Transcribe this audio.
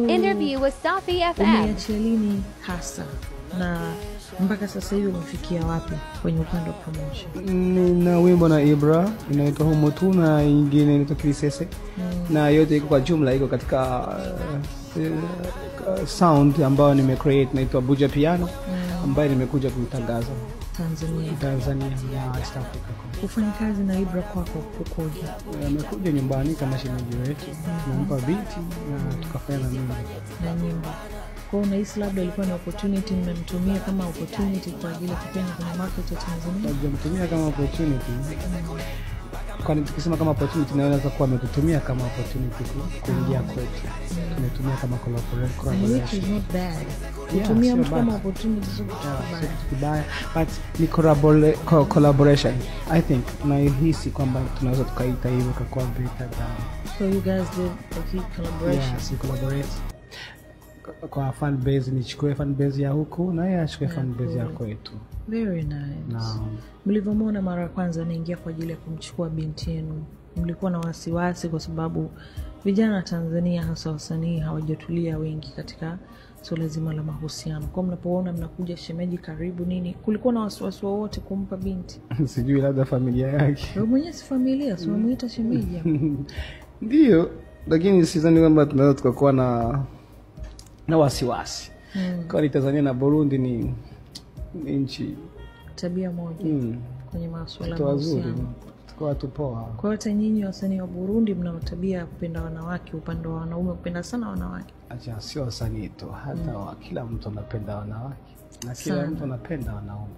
Interview with Safi FM. Umeachia lini hasa na mpaka sasa hivi umefikia wapi kwenye upande wa promotion? Nina wimbo na Ibra inaitwa Humo Tu na ingine inaitwa Kilisese. Na yote iko kwa jumla iko katika sound ambayo nimecreate inaitwa Buja Piano ambayo nimekuja kuitangaza Tanzania na East Africa. Kufanya kazi na Ibra kwako kukoje? Amekuja nyumbani kama shemeji wetu, nampa beat na tukafanya na nyimbo. Kwa unahisi labda ilikuwa ni opportunity mmemtumia kama opportunity kwa ajili ya kupenya kwenye market ya Tanzania? Nimemtumia kama opportunity. Kwani tukisema kama opportunity naweza kuwa ametutumia kama opportunity kuingia kwetu. Tumetumia kama collaboration. Which is not bad. Kutumia mtu kama opportunity sio bad. But ni collaboration. I think nahisi kwamba tunaweza tukaita hivyo kwa better than. So you guys did a collaboration? Yes, we collaborate. Kwa fan base nichukue fan base ya huku na yeye achukue fan base ya kwetu. Very nice. Mlivyomuona mara ya kwanza anaingia kwa ajili ya kumchukua binti yenu, mlikuwa na wasiwasi kwa sababu vijana wa Tanzania hasa wasanii hawajatulia wengi katika swala zima la mahusiano. Kwa mnapoona mnakuja shemeji karibu nini, kulikuwa na wasiwasi wote kumpa binti? Sijui labda familia yake. Wewe mwenyewe si familia, sio muita shemeji. Ndio, lakini sidhani kwamba tunaweza tukakuwa na wasiwasi. Kwa Tanzania na Burundi ni nchi tabia moja kwenye masuala ya mahusiano. Kwa watu poa. Kwa hata nyinyi wasanii wa Burundi mna tabia ya kupenda wanawake, upande wa wanaume kupenda sana wanawake. Acha sio wasanii tu, hata kila mtu anapenda wanawake na kila mtu anapenda wanaume.